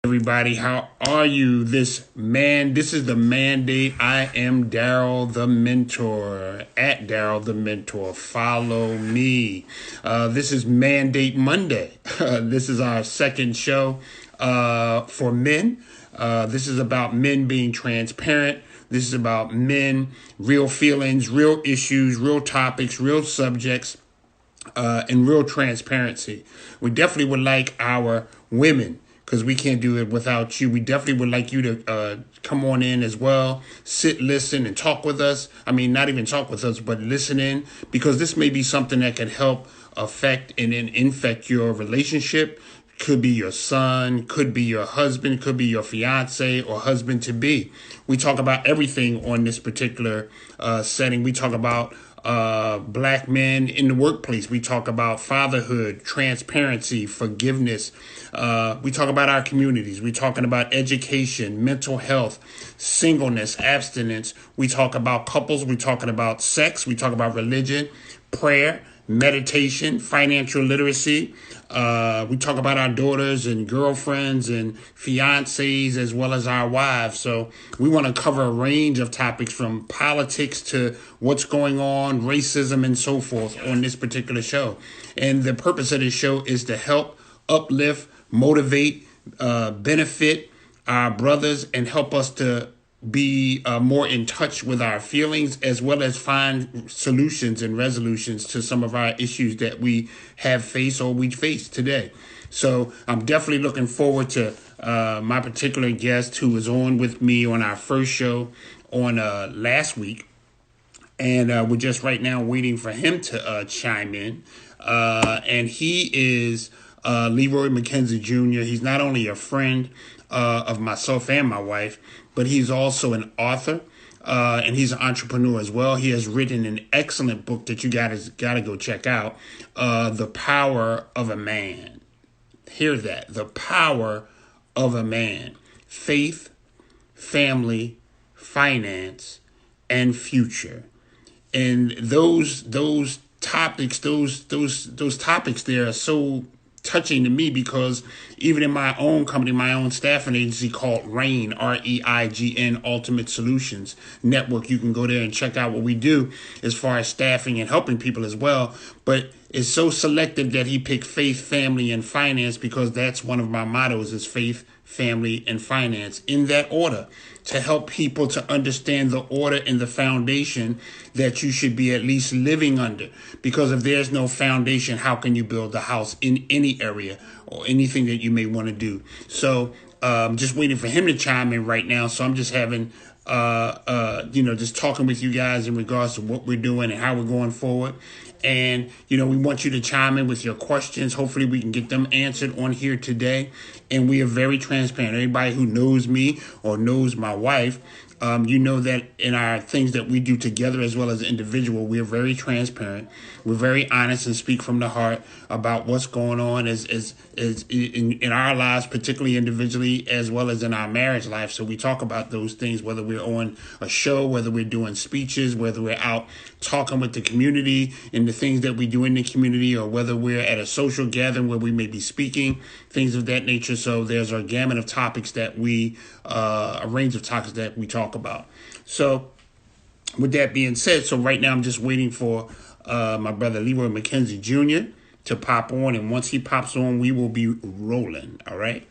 Everybody, how are you? This is the mandate. I am Darryl the Mentor, at Darryl the Mentor. Follow me. This is Mandate Monday. This is our second show for men. This is about men being transparent. This is about men, real feelings, real issues, real topics, real subjects, and real transparency. We definitely would like our women, because we can't do it without you. We definitely would like you to come on in as well, sit, listen, and talk with us. I mean, not even talk with us, but listen in, because this may be something that can help affect and then infect your relationship. Could be your son, could be your husband, could be your fiance or husband to be. We talk about everything on this particular setting. We talk about black men in the workplace. We talk about fatherhood, transparency, forgiveness. We talk about our communities. We're talking about education, mental health, singleness, abstinence. We talk about couples. We're talking about sex. We talk about religion, prayer, meditation, financial literacy. We talk about our daughters and girlfriends and fiancés as well as our wives. So we want to cover a range of topics from politics to what's going on, racism, and so forth on this particular show. And the purpose of this show is to help uplift, motivate, benefit our brothers and help us to be more in touch with our feelings, as well as find solutions and resolutions to some of our issues that we have faced or we face today. So I'm definitely looking forward to my particular guest who was on with me on our first show on last week. And we're just right now waiting for him to chime in. And he is Leroy McKenzie Jr. He's not only a friend of myself and my wife, but he's also an author, and he's an entrepreneur as well. He has written an excellent book that you guys gotta go check out, The Power of a Man. Hear that, The Power of a Man. Faith, family, finance, and future. And those topics, those topics there are so touching to me, because even in my own company, my own staffing agency called REIGN, REIGN, Ultimate Solutions Network, you can go there and check out what we do as far as staffing and helping people as well. But it's so selective that he picked faith, family, and finance, because that's one of my mottos, is faith, family, and finance, in that order, to help people to understand the order and the foundation that you should be at least living under. Because if there's no foundation, how can you build a house in any area or anything that you may want to do? So just waiting for him to chime in right now. So I'm just having, just talking with you guys in regards to what we're doing and how we're going forward. And, we want you to chime in with your questions. Hopefully we can get them answered on here today. And we are very transparent. Everybody who knows me or knows my wife, you know that in our things that we do together as well as individual, we're very transparent. We're very honest and speak from the heart about what's going on as in our lives, particularly individually, as well as in our marriage life. So we talk about those things, whether we're on a show, whether we're doing speeches, whether we're out talking with the community and the things that we do in the community, or whether we're at a social gathering where we may be speaking, things of that nature. So there's a gamut of topics that a range of topics that we talk about. So with that being said, so right now I'm just waiting for my brother Leroy McKenzie Jr. to pop on. And once he pops on, we will be rolling. All right.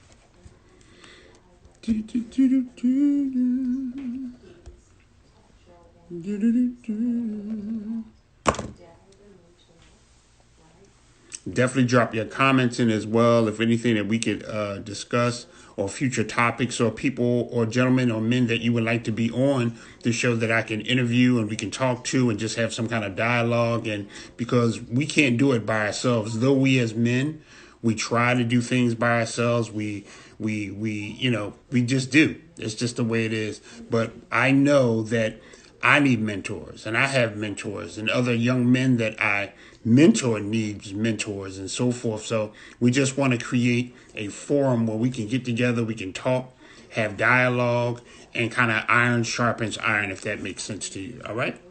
Definitely drop your comments in as well, if anything that we could discuss, or future topics, or people or gentlemen or men that you would like to be on the show that I can interview and we can talk to and just have some kind of dialogue. And because we can't do it by ourselves, though we as men, we try to do things by ourselves. We just do. It's just the way it is. But I know that I need mentors, and I have mentors, and other young men that I mentor needs mentors, and so forth. So we just want to create a forum where we can get together, we can talk, have dialogue, and kind of iron sharpens iron, if that makes sense to you. All right?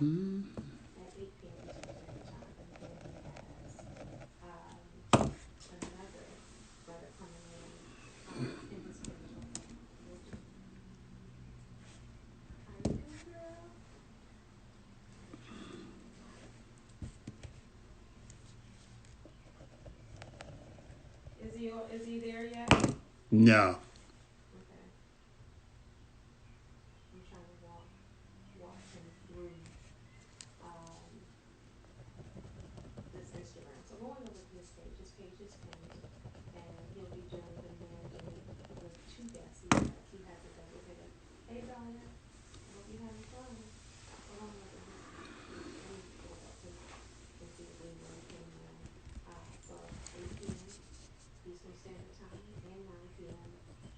at 8 p.m. Eastern Standard Time. And then he has another brother coming in his schedule. We'll do. How you doing, girl? Is he there yet? No. Okay. I'm trying to walk him through um, this Instagram. So going over to his page. His page is pinned, and he'll be doing the mandate with two guests. He has a double header. Hey, Donna. I hope you're having fun. Hold on, let me pull it up and see if Leroy can. So 8 p.m. Eastern Standard Time and 9 p.m.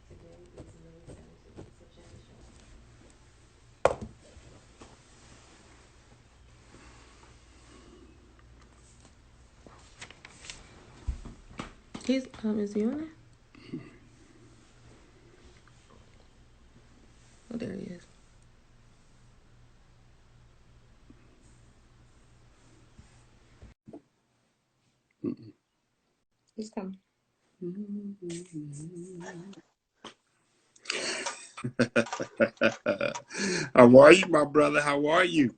Today is May 17th. So check the show out. He's is he on there? Oh, there he is. He's coming. How are you, my brother? How are you?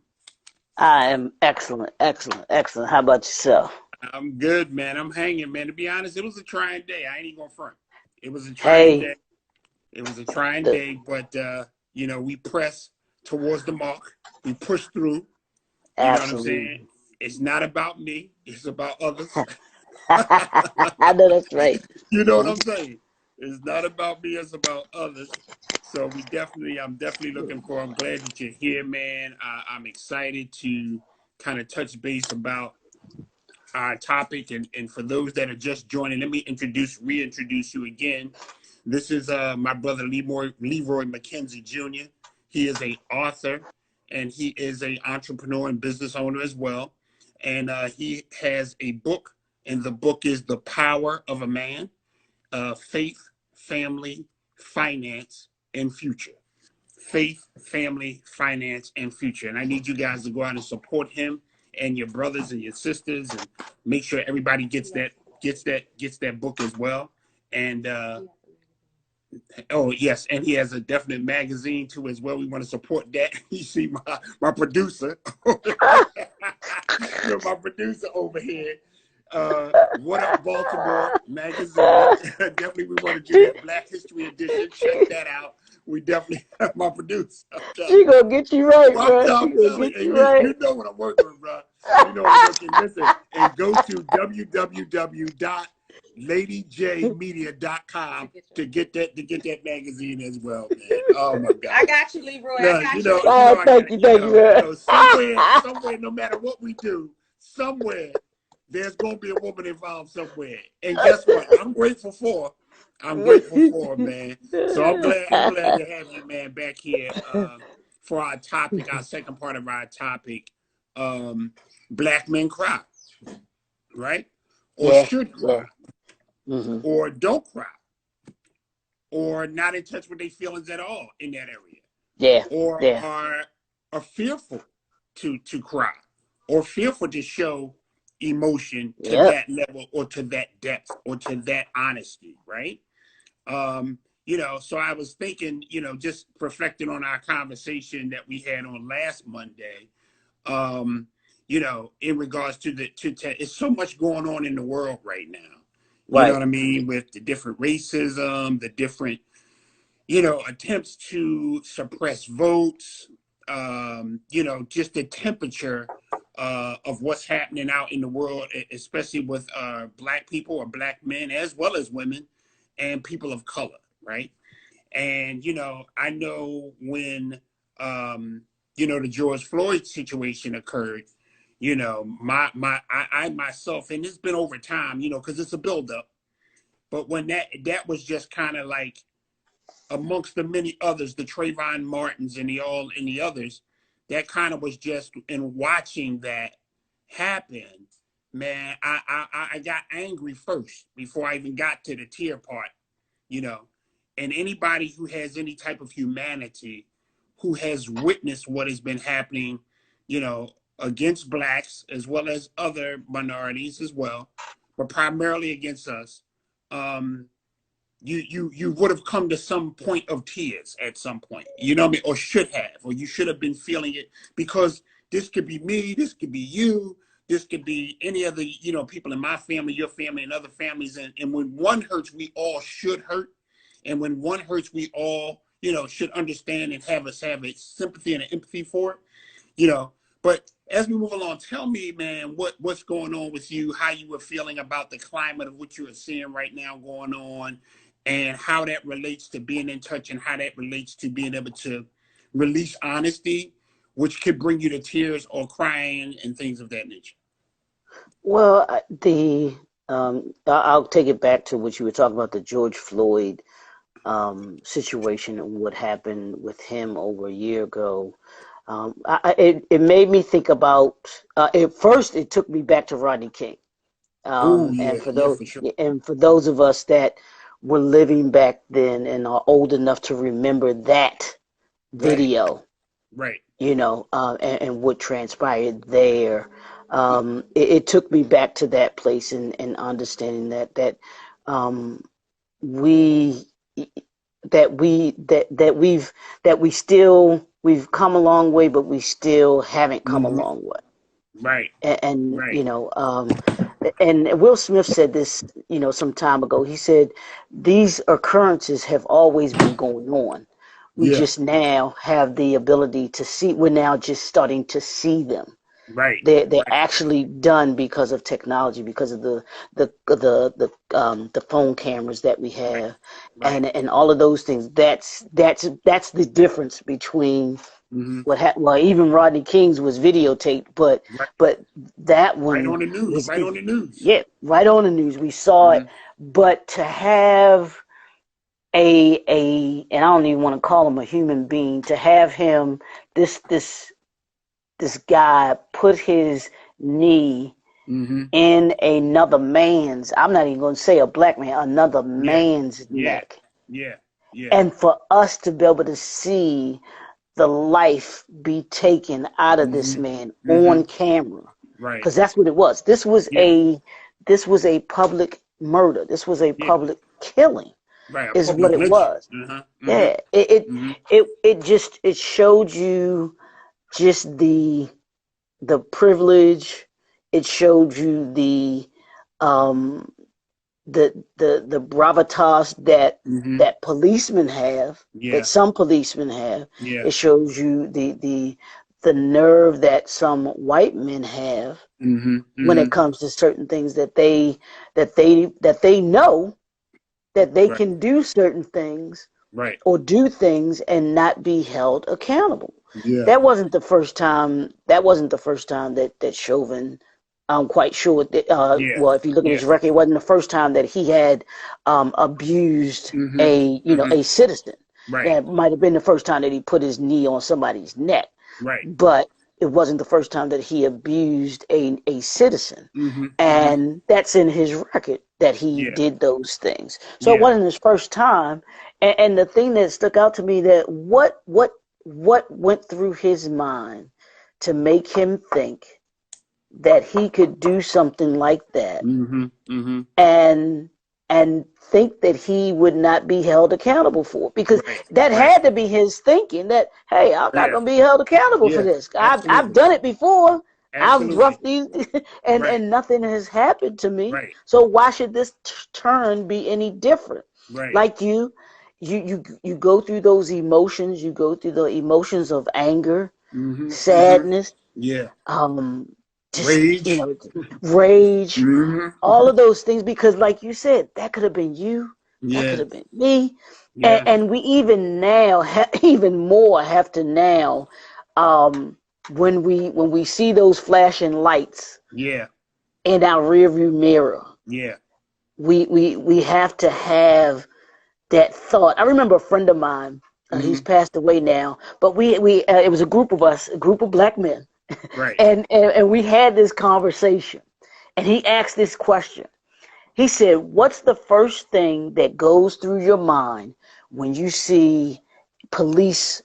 I am excellent, excellent, excellent. How about yourself? I'm good, man. I'm hanging, man. To be honest, it was a trying day. I ain't even gonna front. It was a trying Hey, day. It was a trying the, day, but we press towards the mark. We push through. You know what I'm saying? absolutely. It's not about me. It's about others. I know that's right. You know what Mhm. I'm saying? It's not about me. It's about others. So I'm definitely looking for. I'm glad that you're here, man. I'm excited to kind of touch base about our topic, and for those that are just joining, let me reintroduce you again. This is my brother Leroy McKenzie Jr. He is a author, and he is a entrepreneur and business owner as well. And he has a book, and the book is The Power of a Man: Faith, Family, Finance, and Future. Faith, family, finance, and future. And I need you guys to go out and support him and your brothers and your sisters, and make sure everybody gets that book as well. And oh yes, and he has a definite magazine too as well. We want to support that. You see my producer, my producer over here. What Up Baltimore magazine. Definitely, we want to do that Black History edition. Check that out. We definitely have my producer. I'm telling She you. gonna get you right, Well, bro. She I'm gonna telling get you, you and right. you know what I'm working with, bro. You know what I'm working. Listen, and go to www.ladyjmedia.com to get that magazine as well, man. Oh my God. I got you, Leroy. I No, got you. Oh, I got thank it. you, thank you, man. Somewhere, no matter what we do, somewhere there's gonna be a woman involved somewhere. And guess what? I'm grateful for, man. So I'm glad to have you, man, back here for our topic, our second part of our topic. Um, Black men cry, right? Or Yeah, should cry, yeah. Hmm. or don't cry, or not in touch with their feelings at all in that area, Yeah, or yeah, are fearful to cry, or fearful to show emotion to yep. that level, or to that depth, or to that honesty, right? So I was thinking, just reflecting on our conversation that we had on last Monday, in regards to it's so much going on in the world right now. You know Right. what I mean? With the different racism, the different, attempts to suppress votes, just the temperature of what's happening out in the world, especially with Black people or Black men, as well as women and people of color, right? And, I know when, the George Floyd situation occurred, I myself, and it's been over time, because it's a buildup, but when that was just kind of like, amongst the many others, the Trayvon Martins and the others, that kind of was just in watching that happen. Man, I got angry first before I even got to the tear part, you know. And anybody who has any type of humanity, who has witnessed what has been happening, you know, against blacks as well as other minorities as well, but primarily against us. Um, you would have come to some point of tears at some point, you know what I mean, or should have, or you should have been feeling it, because this could be me, this could be you, this could be any other, you know, people in my family, your family, and other families, and when one hurts, we all should hurt, and when one hurts, we all, you know, should understand and have a sympathy and an empathy for it, you know. But as we move along, tell me, man, what's going on with you, how you were feeling about the climate of what you are seeing right now going on, and how that relates to being in touch, and how that relates to being able to release honesty, which could bring you to tears or crying and things of that nature. Well, I'll take it back to what you were talking about, the George Floyd situation and what happened with him over a year ago. It made me think about. At first, it took me back to Rodney King. Oh And yeah, for yeah, those for sure. and for those of us that were living back then and are old enough to remember that Right, video, right. and what transpired there, it took me back to that place and understanding um, we we've come a long way, but we still haven't come a Hmm. long way. Right, And right. and Will Smith said this, some time ago. He said these occurrences have always been going on. We Yeah, just now have the ability to see. We're now just starting to see them. right, They're right, actually done because of technology, because of the phone cameras that we right, have, right. and all of those things. That's the difference between Hmm. well, even Rodney King's was videotaped, but Right, but that right one on the news, was, right on the news. yeah, right on the news. We saw it, Hmm. but to have and I don't even want to call him a human being, to have him, this this this guy put his knee Hmm. in another man's, I'm not even going to say a black man, another Yeah, man's yeah, neck, yeah, yeah. and for us to be able to see the life be taken out of this Hmm. man Hmm. on camera, Right. because that's what it was. Yeah, This was a public murder. This was a yeah. public killing, Right. A is what public it lynching. was. Uh-huh. Hmm. Yeah, it it Hmm. it, it just it showed you just the privilege. It showed you um the gravitas Hmm. that policemen have, that Yeah, some policemen have. yeah. It shows you the nerve that some white men have Hmm. when Hmm. it comes to certain things, that they know that they Right, can do certain things right. or do things and not be held accountable. Yeah, That wasn't the first time that Chauvin, I'm quite sure that, yeah, well, if you look at yeah. his record, it wasn't the first time that he had abused Hmm. Hmm. a citizen. Right, That might have been the first time that he put his knee on somebody's neck, right. but it wasn't the first time that he abused a citizen. Hmm. Hmm. And that's in his record, that he Yeah, did those things. So it yeah. wasn't his first time. And the thing that stuck out to me, that what went through his mind to make him think that he could do something like that, Hmm. Hmm. and think that he would not be held accountable for it. Because Right, that right. had to be his thinking, that, hey, I'm not Yeah, going to be held accountable for yeah. this. I've Absolutely, done it before. I've absolutely. roughed these Right, and nothing has happened to me. right, So why should this turn be any different? right. Like you go through those emotions, you go through the emotions of anger, Hmm. Hmm. sadness, Yeah. um just, Rage. rage, Hmm. all of those things, because like you said, that could have been you, that could Yeah, have been me. yeah. And we even now even more have to now, um when we see those flashing lights Yeah, in our rearview mirror, yeah. we have to have that thought. I remember a friend of mine, he's Hmm. passed away now, but we it was a group of us, a group of black men, Right. and we had this conversation, and he asked this question. He said, "What's the first thing that goes through your mind when you see police,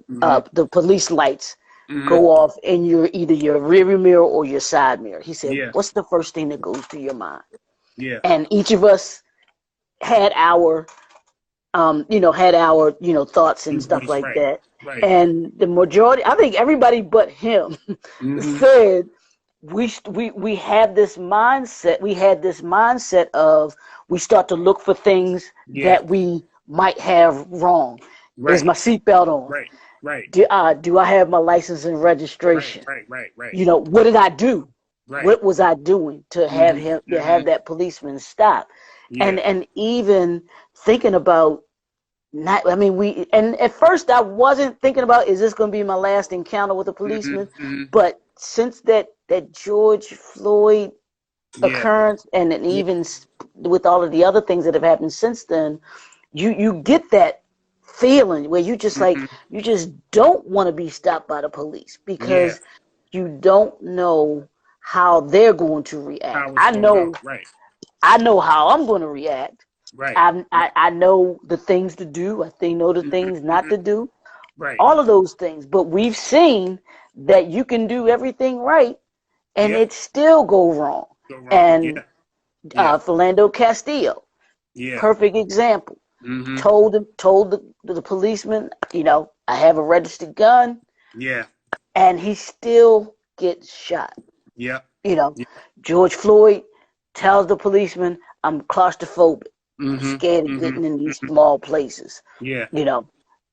Hmm. the police lights Mm-hmm. go off in either your rearview mirror or your side mirror. He said, Yeah. what's the first thing that goes through your mind? Yeah. And each of us had our thoughts and stuff Voice. like Right. that. Right. And the majority, I think everybody but him Mm-hmm. said we have this mindset. We had this mindset of we start to look for things Yeah. that we might have wrong. Is Right. my seatbelt on? Right. Right. Do I have my license and Right. registration? Right. Right. Right. What did I do? Right. What was I doing to have Mm-hmm. him to Mm-hmm. have that policeman stop? Yeah. And even thinking about not, I mean, and at first I wasn't thinking about, is this going to be my last encounter with a Mm-hmm. policeman? Mm-hmm. But since that George Floyd Yeah. occurrence, and then Yeah. even with all of the other things that have happened since then, you get that feeling where Mm-hmm. you just don't want to be stopped by the police Yeah. because you don't know how they're going to react. How it's gonna go. Right. I know how I'm going to react. Right. I know the things to do. Know the Mm-hmm. things not Mm-hmm. to do. Right. All of those things. But we've seen that you can do everything right and Yep. it still go wrong. Go wrong. And Yeah. Yeah. Philando Castillo, Yeah. perfect example. Mm-hmm. Told the policeman, I have a registered gun, Yeah. and he still gets shot. Yep. You know, Yeah. George Floyd tells the policeman, I'm claustrophobic. I'm Mm-hmm. scared of Mm-hmm. getting in these Mm-hmm. small places. Yeah. You know,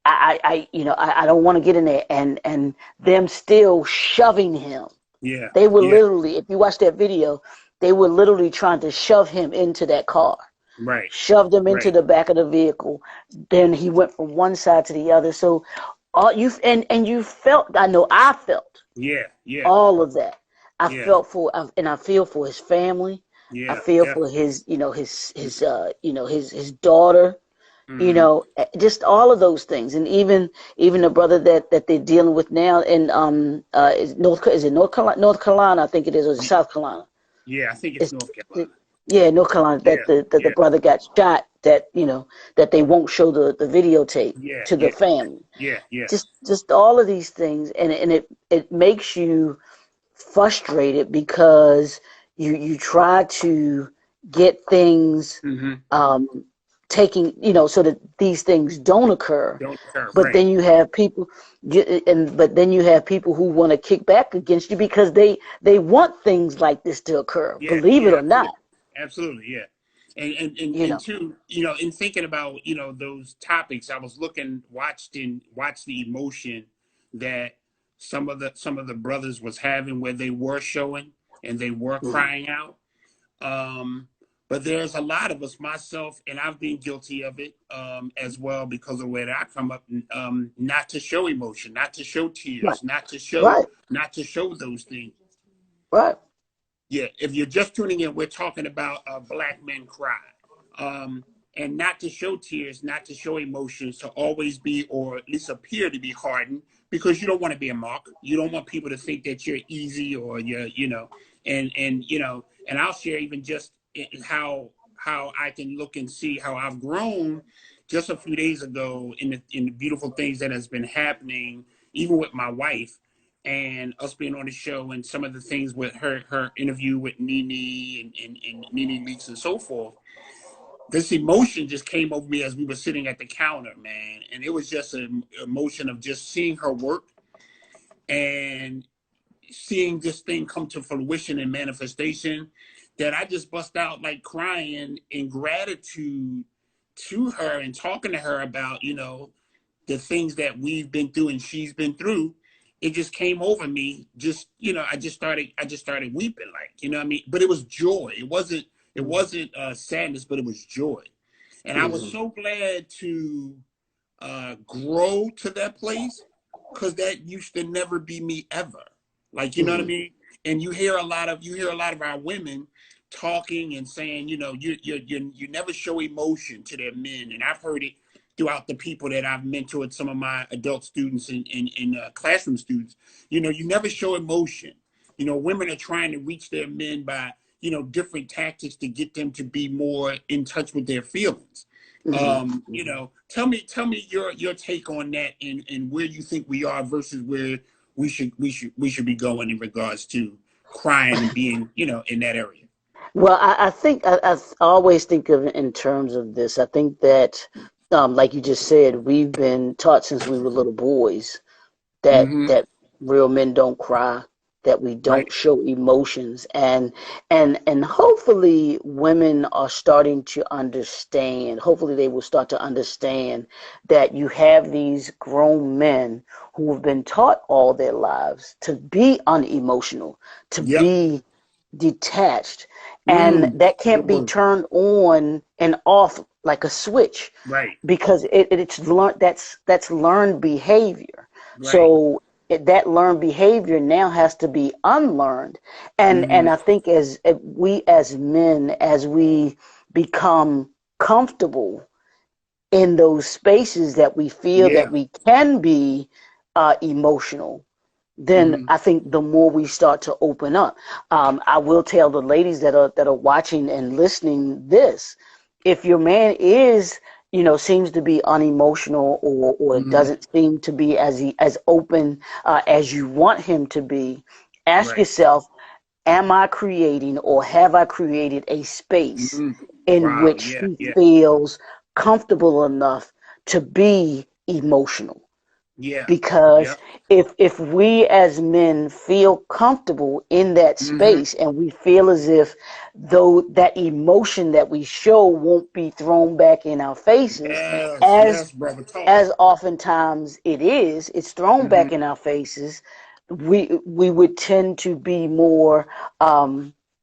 I don't want to get in there, and them still shoving him. Yeah. They were Yeah. literally, if you watch that video, they were literally trying to shove him into that car, Right. shoved him into Right. the back of the vehicle. Then he went from one side to the other. So all you and you felt, I know I felt Yeah. Yeah. all of that. Yeah. And I feel for his family. I Yeah. feel Yeah. for his daughter. Mm-hmm. Just all of those things, and even the brother that they're dealing with now in is it North Carolina, I think it is, or is it South Carolina? Yeah. I think it's It's North Carolina. it, yeah, North Carolina, Yeah. that the Yeah. brother got shot, that they won't show the videotape Yeah. to the Yeah. family. Yeah. Yeah. Just all of these things, and it makes you frustrated because you try to get things Mm-hmm. um, taking, so that these things don't occur. Don't occur. But Right. then you have people, who want to kick back against you because they want things like this to occur. Yeah. Believe it Yeah. or not, Absolutely. Absolutely. Yeah. And you know. two, in thinking about, those topics, I was watched the emotion that some of the brothers was having where they were showing and they were Mhm. crying out. Um, but there's a lot of us, myself, and I've been guilty of it as well because of where I come up. Not to show emotion, not to show Right, tears, right, not to show those things. right. Yeah, if you're just tuning in, we're talking about Black Men Cry. Um, and not to show tears, not to show emotions, to always be, or at least appear to be hardened, because you don't want to be a mark. You don't want people to think that you're easy or and I'll share even just how I can look and see how I've grown just a few days ago in the beautiful things that has been happening, even with my wife and us being on the show and some of the things with her interview with Nene and Nene Leaks and so forth. This emotion just came over me as we were sitting at the counter, man. And it was just an emotion of just seeing her work and seeing this thing come to fruition and manifestation that I just bust out like crying in gratitude to her and talking to her about, the things that we've been through and she's been through. It just came over me. I just started weeping, like, what I mean? But it was joy. It wasn't sadness, but it was joy. And I was Mm-hmm. so glad to grow to that place because that used to never be me ever. Like, you know what I Mm-hmm. mean? And you hear a lot of our women talking and saying, you never show emotion to their men. And I've heard it throughout the people that I've mentored, some of my adult students and classroom students. You never show emotion. Women are trying to reach their men by, different tactics to get them to be more in touch with their feelings. Mm-hmm. Tell me your take on that and where you think we are versus where we should be going in regards to crying and being, in that area. Well, I think I always think of it in terms of this. I think that, like you just said, we've been taught since we were little boys that Mm-hmm. real men don't cry, that we Right. don't show emotions, and hopefully women are starting to understand. Hopefully they will start to understand that you have these grown men who have been taught all their lives to be unemotional, to Yep. be detached, and Mm. that can't Good be word. turned on and off like a switch Right. because it's learned. That's learned behavior. Right. So that learned behavior now has to be unlearned, and Mm-hmm. I think as we as men, as we become comfortable in those spaces that we feel that Yeah. we can be emotional, then Mm-hmm. I think the more we start to open up. I will tell the ladies that are watching and listening this: if your man is, seems to be unemotional or Mm-hmm. doesn't seem to be as open as you want him to be, ask Right. yourself, am I creating or have I created a space Mm-hmm. in Wow. which Yeah. he Yeah. feels comfortable enough to be emotional? Yeah. Because Yep. if we as men feel comfortable in that Mm-hmm. space and we feel as if though that emotion that we show won't be thrown back in our faces, Yes. as Yes, brother. Talk. as oftentimes it's thrown Mm-hmm. back in our faces, we would tend to be more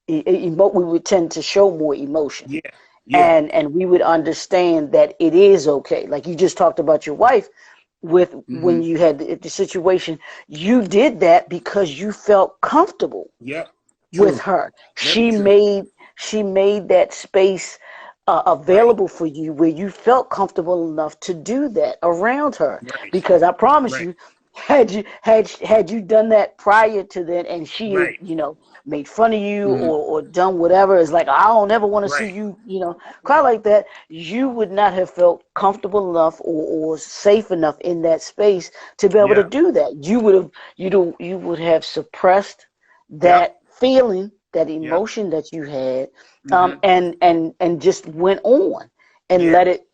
we would tend to show more emotion, Yeah. Yeah. and we would understand that it is okay. Like you just talked about your wife, with Mm-hmm. when you had the situation, you did that because you felt comfortable Yep. with True. her. Very She true. made she made that space Right. available for you where you felt comfortable enough to do that around her. Right. Because I promise Right. you, had you done that prior to that, and she had, Right. made fun of you Mm-hmm. or done whatever, it's like I don't ever want to see Right. you, cry like that. You would not have felt comfortable enough or safe enough in that space to be able to Yeah. do that. You would have suppressed Yep. that feeling, that Yep. emotion that you had, Mm-hmm. and just went on and Yeah. let it,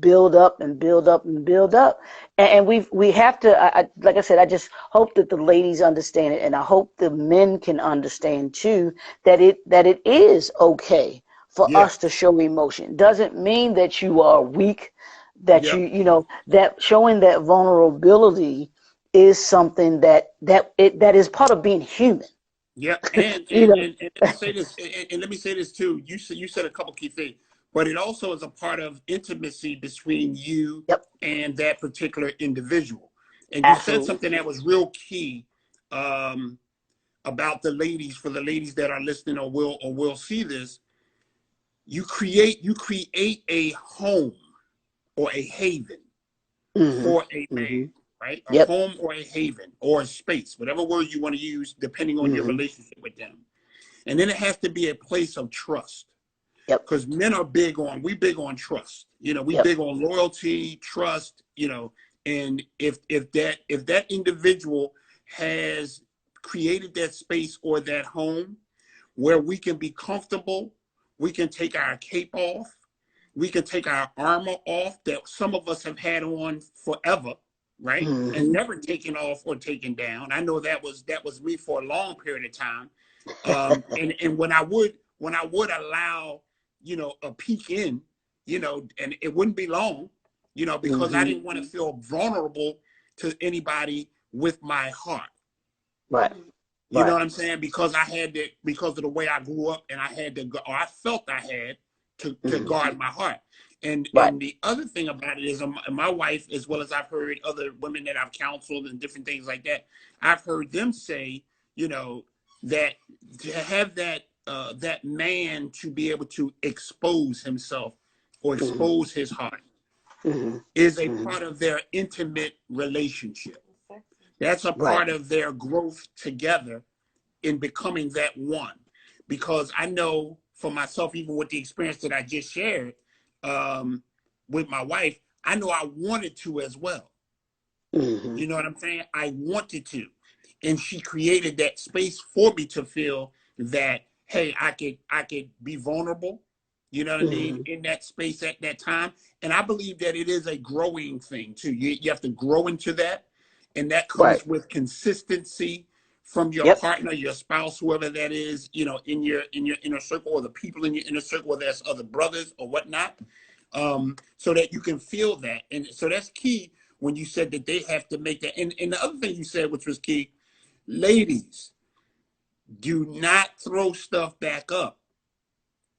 build up and build up and build up. And we have to, like I said, I just hope that the ladies understand it, and I hope the men can understand too that it is okay for Yeah. us to show emotion. Doesn't mean that you are weak, that Yep. that showing that vulnerability is something that is part of being human. Yep. And You and know. and, and let me say this, and let me say this too. You said a couple key things, but it also is a part of intimacy between you Yep. and that particular individual. And you said Absolutely. something that was real key, about the ladies. For the ladies that are listening or will see this, you create a home or a haven Mhm. for a man, Mhm. right? A Yep. home or a haven or a space, whatever word you want to use, depending on your Mhm. relationship with them. And then it has to be a place of trust, Yep. because men are we big on trust. We Yep. big on loyalty, trust. And if that individual has created that space or that home where we can be comfortable, we can take our cape off, we can take our armor off that some of us have had on forever, right? And Mhm. never taken off or taken down. I know that was me for a long period of time. And when I would allow, a peek in, and it wouldn't be long, because I Mhm. didn't want to feel vulnerable to anybody with my heart. Right. You know Right. what I'm saying? Because of the way I grew up, and I had to, or I felt I had to Mhm. guard my heart. And Right. and the other thing about it is, my wife, as well as I've heard other women that I've counseled and different things like that, I've heard them say, you know, that to have that man to be able to expose himself or Mhm. expose his heart Mhm. is a Mhm. part of their intimate relationship. That's a Right. part of their growth together in becoming that one. Because I know for myself, even with the experience that I just shared, um, with my wife, I know I wanted to as well. Mhm. You know what I'm saying? I wanted to. and she created that space for me to feel that, hey, I could be vulnerable, you know what I mean, Mm-hmm. in that space at that time. And I believe that it is a growing thing too. You have to grow into that, and that Right. comes with consistency from your Yep. partner, your spouse, whoever that is, you know, in your inner circle, or the people in your inner circle, whether that's other brothers or whatnot, so that you can feel that. And so that's key when you said that they have to make that. And the other thing you said, which was key, ladies, do not throw stuff back up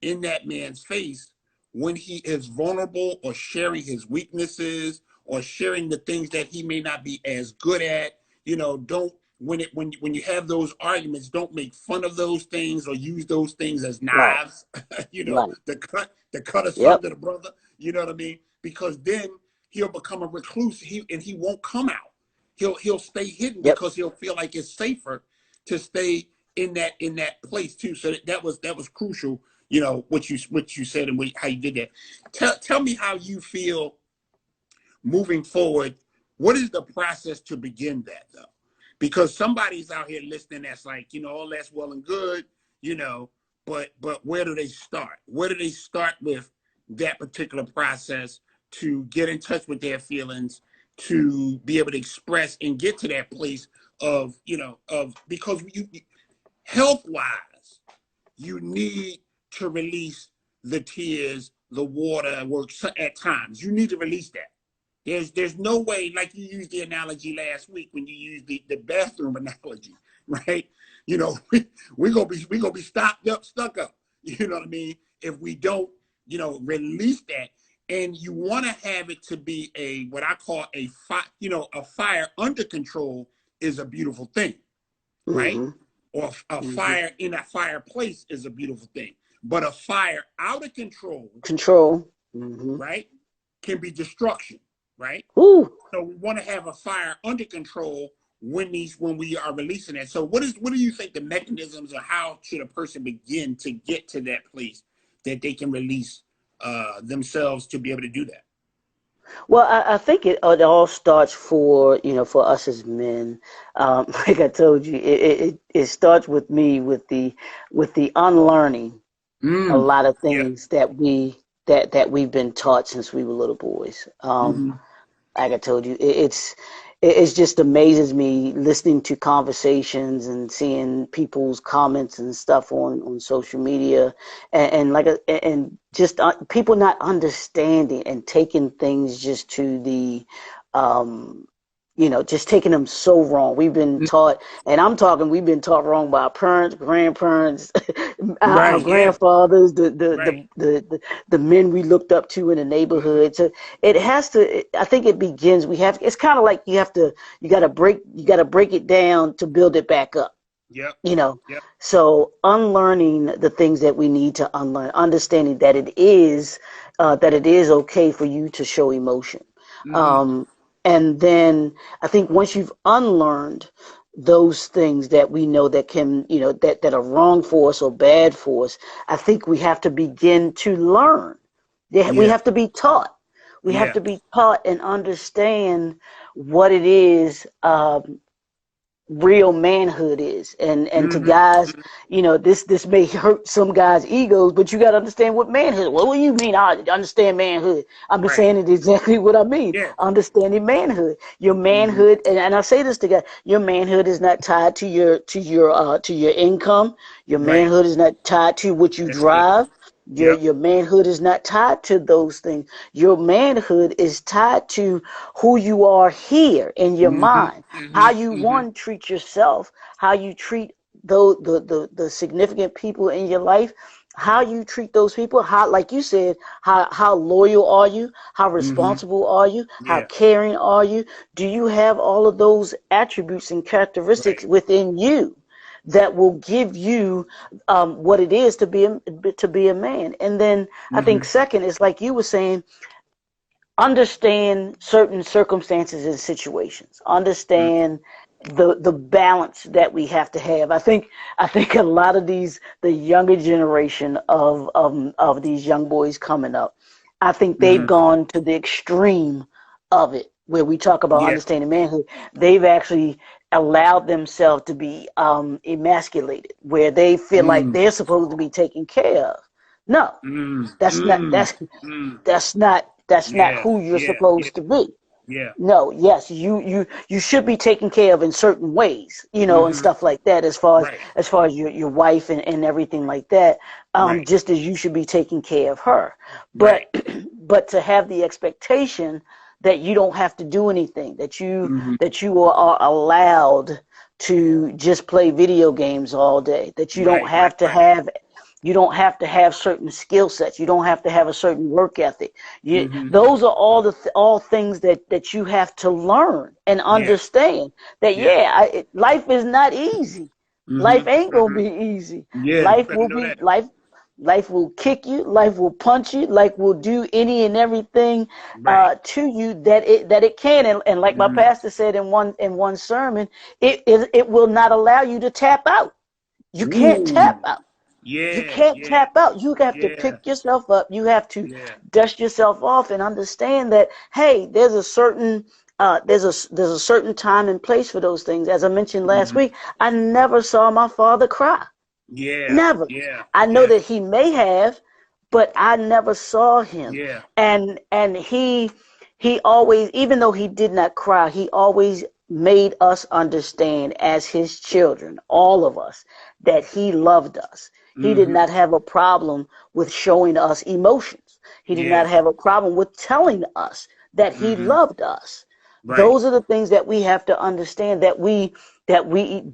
in that man's face when he is vulnerable or sharing his weaknesses or sharing the things that he may not be as good at. You know, don't when you have those arguments, don't make fun of those things or use those things as Right. knives, you know, Right. to cut Yep. asunder the brother. You know what I mean? Because then he'll become a recluse. He won't come out. He'll stay hidden Yep. because he'll feel like it's safer to stay in that place too. So that was crucial. You know what you said and how you did that. Tell me how you feel moving forward. What is the process to begin that though? Because somebody's out here listening that's like, you know, all that's well and good, you know, but where do they start? Where do they start with that particular process to get in touch with their feelings, to be able to express and get to that place of, you know, of because you health wise, you need to release the tears, the water works at times. You need to release that. There's no way, like you used the analogy last week when you used the bathroom analogy, right? You know, we gonna be stuck up. You know what I mean? If we don't, you know, release that, and you want to have it to be a what I call a fire, you know, a fire under control is a beautiful thing, right? Mm-hmm. Or a Mm-hmm. fire in a fireplace is a beautiful thing. But a fire out of control, Control. Mm-hmm. right, can be destruction, right? Ooh. So we want to have a fire under control when we are releasing it. So what do you think the mechanisms, or how should a person begin to get to that place that they can release themselves to be able to do that? Well, I think it all starts for, for us as men. Like I told you, it starts with me with the unlearning a Mm. lot of Yeah. things that we've been taught since we were little boys. Mm-hmm. Like I told you, it just amazes me listening to conversations and seeing people's comments and stuff on social media, and just people not understanding and taking things just to the um, just taking them so wrong. We've been taught, and I'm talking, we've been taught wrong by our parents, grandparents, our Right. Yeah. grandfathers, Right. the men we looked up to in the Mm-hmm. neighborhood. So it has to. I think it begins. It's kind of like you got to break it down to build it back up. Yep. You know. Yep. So unlearning the things that we need to unlearn, understanding that it is okay for you to show emotion. Mm-hmm. Um, and then I think once you've unlearned those things that we know that can, that are wrong for us or bad for us, I think we have to begin to learn. Yeah, we Yeah. have to be taught. We have Yeah. to be taught and understand what it is, real manhood is. And to Mm-hmm. guys, this may hurt some guys' egos, but you got to understand what manhood. What do you mean? I understand manhood. I'm just Right. saying it exactly what I mean. Yeah. Understanding manhood. Your Mm-hmm. manhood, and I say this to guys, your manhood is not tied to your income. Your Right. manhood is not tied to what you That's good. drive. Your Yep. your manhood is not tied to those things. Your manhood is tied to who you are here in your Mm-hmm. mind, how Mm-hmm. you Mm-hmm. one treat yourself, how you treat the significant people in your life, how you treat those people, how, like you said, how loyal are you, how Mm-hmm. responsible are you, how Yeah. caring are you. Do you have all of those attributes and characteristics Right. within you that will give you what it is to be a man? And then I think Mm-hmm. second is, like you were saying, understand certain circumstances and situations. Understand the balance that we have to have. I think a lot of the younger generation of these young boys coming up, I think they've Mm-hmm. gone to the extreme of it, where we talk about Yeah. understanding manhood. They've actually allowed themselves to be emasculated, where they feel like Mm, they're supposed to be taken care of. No, mm, that's not mm, that's mm. that's not Yeah, who you're yeah, yeah, supposed to be. yeah. No, yes, you should be taken care of in certain ways, and Mm-hmm. stuff like that, as far as Right, your wife and everything like that. right, Just as you should be taking care of her. right. But but to have the expectation that you don't have to do anything, Mm-hmm. that you are allowed to just play video games all day, that Right, right, right. you don't have to have certain skill sets. You don't have to have a certain work ethic. Mm-hmm. Those are all things that you have to learn and Yeah, understand. That yeah. life is not easy. Life ain't Mm-hmm. gonna Mm-hmm. be easy. Yeah, you Life better will know be that. life. Life will kick you. Life will punch you. Life will do any and everything Right. to you that it can. And like my Mm-hmm. pastor said in one sermon, it will not allow you to tap out. You can't tap Ooh. out. You Yeah, can't yeah, tap out. You have to yeah, pick yourself up. You have to yeah. dust yourself off and understand that, hey, there's a certain time and place for those things. As I mentioned last Mm-hmm. week, I never saw my father cry. Yeah, Never. yeah, I know yeah, that he may have, but I never saw him. yeah. And he always, even though he did not cry, he always made us understand as his children, all of us, that he loved us. He did Mm-hmm. not have a problem with showing us emotions. He did not Yeah. have a problem with telling us that he Mm-hmm. loved us. Right. Those are the things that we have to understand, that we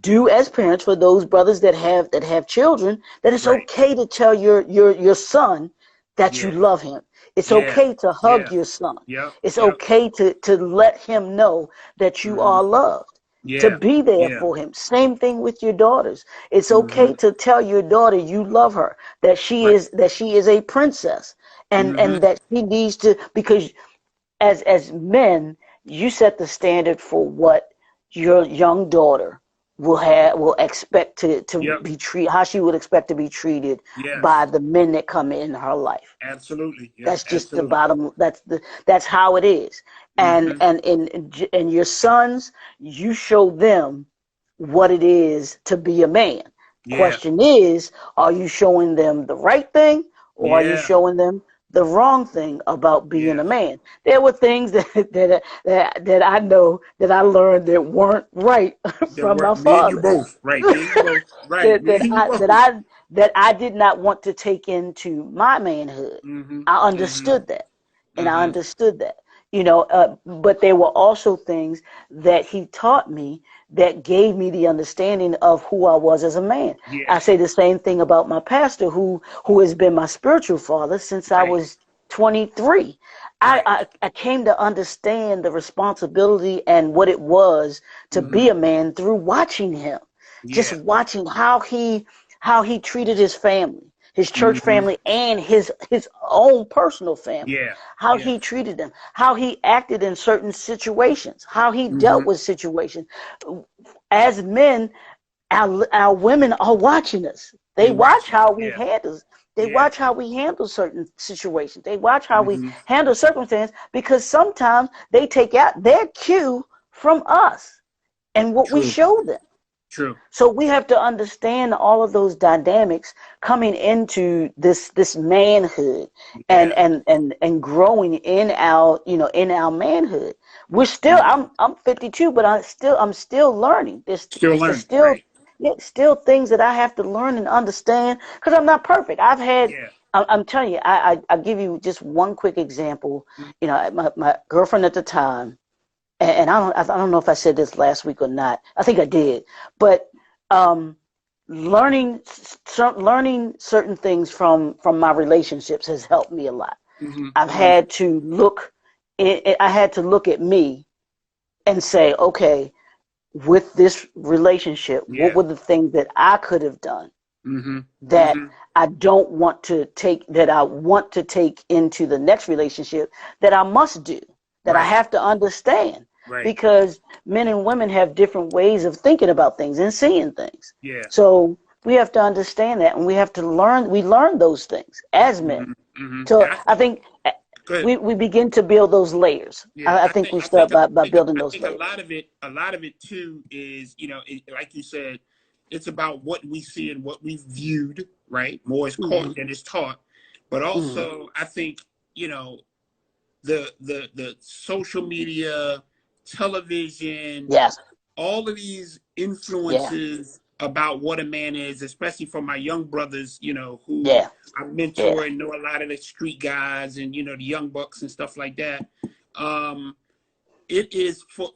do as parents, for those brothers that have children, that it's Right. okay to tell your son that you Yeah. love him. It's Yeah. okay to hug Yeah. your son. Yep. It's Yep. okay to let him know that you Mm-hmm. are loved, to Yeah. be there Yeah. for him. Same thing with your daughters. It's Mm-hmm. okay to tell your daughter you love her, Right. that she is a princess, Mm-hmm. and that she needs to, because as men, you set the standard for what your young daughter will expect to Yep. be treated, how she would expect to be treated by Yes. the men that come in her life. Absolutely. Yep. That's just the Absolutely. bottom. That's how it is. And Mm-hmm. your sons, you show them what it is to be a man. Yeah. Question is, are you showing them the right thing, or are you Yeah. showing them the wrong thing about being Yeah. a man? There were things that I know that I learned that weren't right That from my work. Me and you father. both. Right. Me and you both. Right. that Me that and you I both. that I that I did not want to take into my manhood. Mm-hmm. I Mm-hmm. understood that, and I Mm-hmm. understood that. But there were also things that he taught me that gave me the understanding of who I was as a man. Yeah. I say the same thing about my pastor, who has been my spiritual father since I Right. was 23. Right. I came to understand the responsibility and what it was to Mm-hmm. be a man through watching him, just Yeah. watching how he treated his family, his church Mm-hmm. family, and his own personal family, Yeah. how Yeah. he treated them, how he acted in certain situations, how he Mm-hmm. dealt with situations. As men, our women are watching us. They They watch watching. how we Yeah. handle. They Yeah. watch how we handle certain situations. They watch how we Mm-hmm. handle circumstances, because sometimes they take out their cue from us and what we True. show them. True. So we have to understand all of those dynamics coming into this manhood, Yeah. and growing in our manhood. We're still Mm. I'm 52, but I'm still learning. Still There's learning. still, Right. yeah, still things that I have to learn and understand, because I'm not perfect. Yeah. I'm telling you, I give you just one quick example. Mm. My girlfriend at the time, and I don't know if I said this last week or not. I think I did, but um, learning certain things from my relationships has helped me a lot. Mm-hmm. I've Mm-hmm. had to look. I had to look at me and say, okay, with this relationship, what Yeah. were the things that I could have done Mm-hmm. that Mm-hmm. I want to take into the next relationship, that I must do, that I Right. have to understand, Right. because men and women have different ways of thinking about things and seeing things. Yeah. So we have to understand that, and we learn those things as men. Mm-hmm. Mm-hmm. So And I I think. think Good. we begin to build those layers. Yeah, I I think think we I think start I by think building I those think layers. a lot of it too is, like you said, it's about what we see and what we've viewed, right? More is Hmm. caught than is taught. But Hmm. also I think, the social media, television, Yes. all of these Yeah. influences about what a man is, especially for my young brothers, who Yeah. I Yeah. mentor and know a lot of the street guys and the young bucks and stuff like that. It is for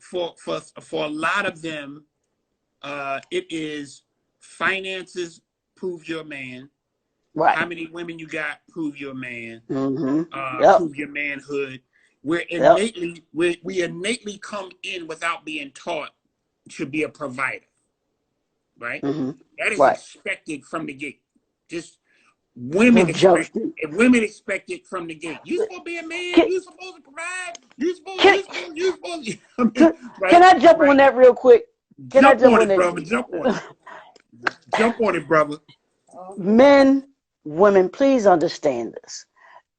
a lot of them. It is finances prove you're a man. Right. How many women you got prove you're a man. Hmm. Yep. Prove your manhood. Yep. We innately come in without being taught to be a provider, right? Hmm. That is Right. expected from the gate. Just From Jump Street. women expect it from the gate. You supposed to be a man. Can, You supposed to provide. can, You supposed. I mean, can, can right, I jump on right. that real quick? Can I Jump jump on on it, that? brother. Jump on it. Jump on it, brother. Men, women, please understand this.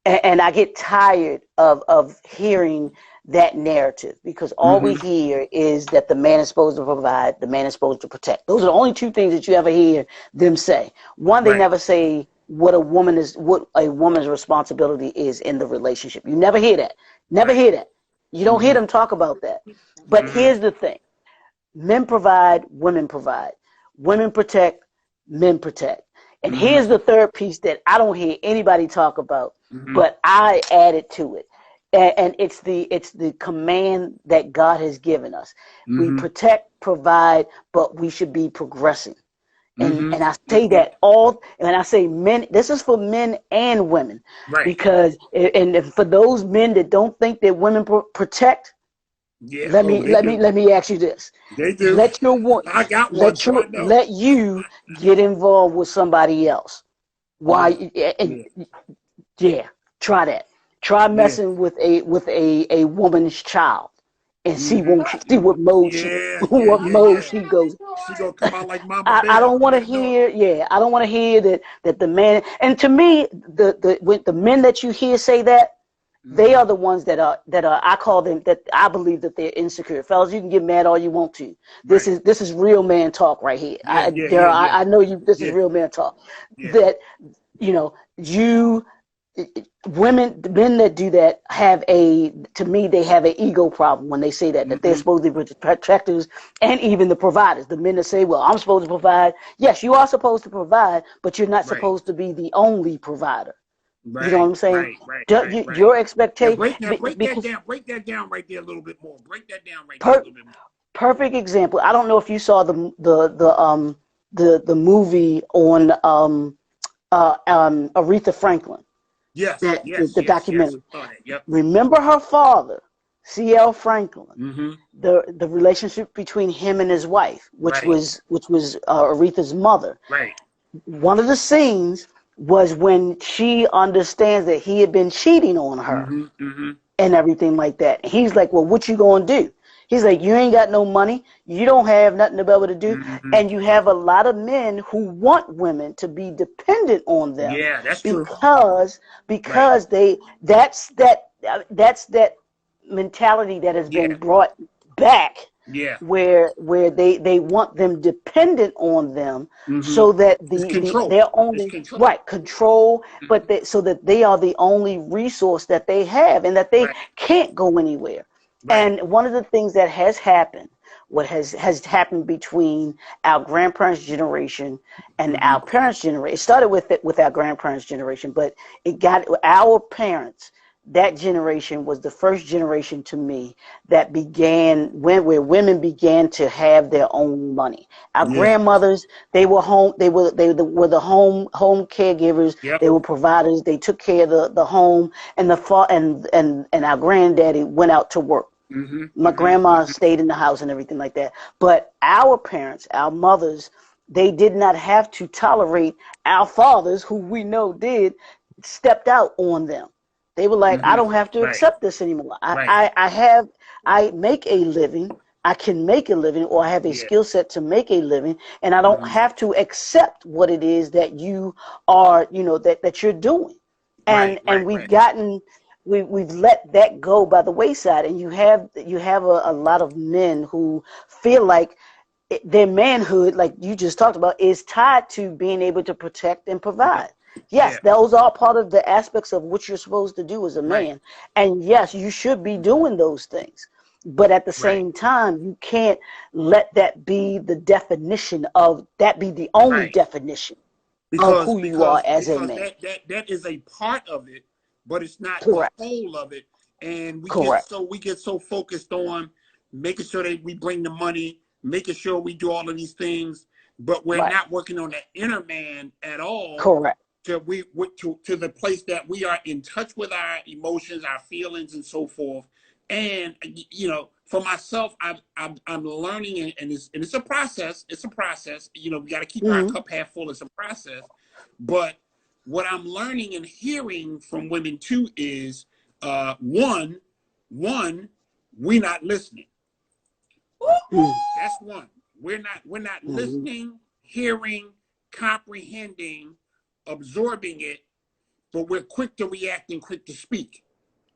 And I get tired of hearing that narrative because all we Mm-hmm. hear is that the man is supposed to provide, the man is supposed to protect. Those are the only two things that you ever hear them say. One, they Right. never say what a woman's responsibility is in the relationship. You never hear that. Never Right. hear that. You don't hear Mm-hmm. them talk about that. But Mm-hmm. here's the thing. Men provide, women provide. Women protect, men protect. And Mm-hmm. here's the third piece that I don't hear anybody talk about, Mm-hmm. but I added to it. And it's the command that God has given us. We Mm-hmm. protect, provide, but we should be progressing. Mm-hmm. And I say that and I say men, this is for men and women, Right. because, and for those men that don't think that women protect, Yeah. let Oh, me they let me do. let me ask you this: They do. let your one I got one, so I know. let you get involved with somebody else. Why? Yeah. And Yeah. yeah, try that. Try Yeah. messing with a woman's child and Mm-hmm. see what mode she Yeah. Yeah. what Yeah. mode Yeah. she goes. She gonna come out like Mama I Bear. don't You want to better know it. hear, I don't want to hear that the man, and to me, the men that you hear say that, they Mm-hmm. are the ones that are I call them, that I believe that they're insecure. Fellas, you can get mad all you want to. This Right. is this is real man talk right here. Yeah. Yeah. Yeah. Daryl, Yeah. I know you. This is Yeah. real man talk. Yeah. That you women, the men that do that have to me, they have an ego problem when they say that they're Mm-hmm. supposed to be protectors, and even the providers, the men that say, well, I'm supposed to provide. Yes, you are supposed to provide, but you're not Right. supposed to be the only provider. You know what Right. I'm saying? Right. Right. Right. Right. Your Now expectation, break that because down. Break that down right there a little bit more. Break that down right there a per, little bit more. perfect example. I don't know if you saw the movie on Aretha Franklin, Yes. that Yes. the Yes. Yes. documentary. I saw that. Yep. Remember her father, C.L. Franklin, Mm-hmm. the relationship between him and his wife, Right. which was Aretha's mother. Right. One of the scenes was when she understands that he had been cheating on her Mm-hmm. Mm-hmm. and everything like that. He's like, well, what you gonna do? He's like, you ain't got no money, you don't have nothing to be able to do, Mm-hmm. and you have a lot of men who want women to be dependent on them Yeah, that's true. because Right. they that's that mentality that has been Yeah. brought back, Yeah. where they want them dependent on them, Mm-hmm. so that It's control. they're It's only control. right control, Mm-hmm. but so that they are the only resource that they have, and that they Right. can't go anywhere. Right. And one of the things that has happened, what has happened between our grandparents' generation and Mm-hmm. our parents' generation, it started with our grandparents' generation, but it got our parents. That generation was the first generation to me that began where women began to have their own money. Our Yeah. grandmothers, they were home, they were the home caregivers, Yep. they were providers, they took care of the home, and and our granddaddy went out to work. Mm-hmm. My Mm-hmm. grandma stayed in the house and everything like that. But our parents, our mothers, they did not have to tolerate our fathers, who we know did, stepped out on them. They were like, I Mm-hmm. don't have to Right. accept this anymore. Right. I make a living. I can make a living, or I have a Yeah. skill set to make a living, and I don't Mm-hmm. have to accept what it is that you are, that you're doing. Right. And Right. we've Right. gotten we've let that go by the wayside, and you have a lot of men who feel like their manhood, like you just talked about, is tied to being able to protect and Yeah. provide. Yes, Yeah. those are part of the aspects of what you're supposed to do as a Right. man. And yes, you should be doing those things. But at the Right. same time, you can't let that be the definition of that be the only Right. definition of because who you are because as a because man. that is a part of it, but it's not the Correct. whole of it. And Correct. we get so focused on making sure that we bring the money, making sure we do all of these things, but we're Right. not working on the inner man at all. Correct. To the place that we are in touch with our emotions, our feelings, and so forth. And for myself, I'm learning, and it's a process. It's a process. We got to keep our Hmm. cup half full. It's a process. But what I'm learning and hearing from women too is one, we're not listening. That's one. We're not Hmm. listening, hearing, comprehending, absorbing it, but we're quick to react and quick to speak,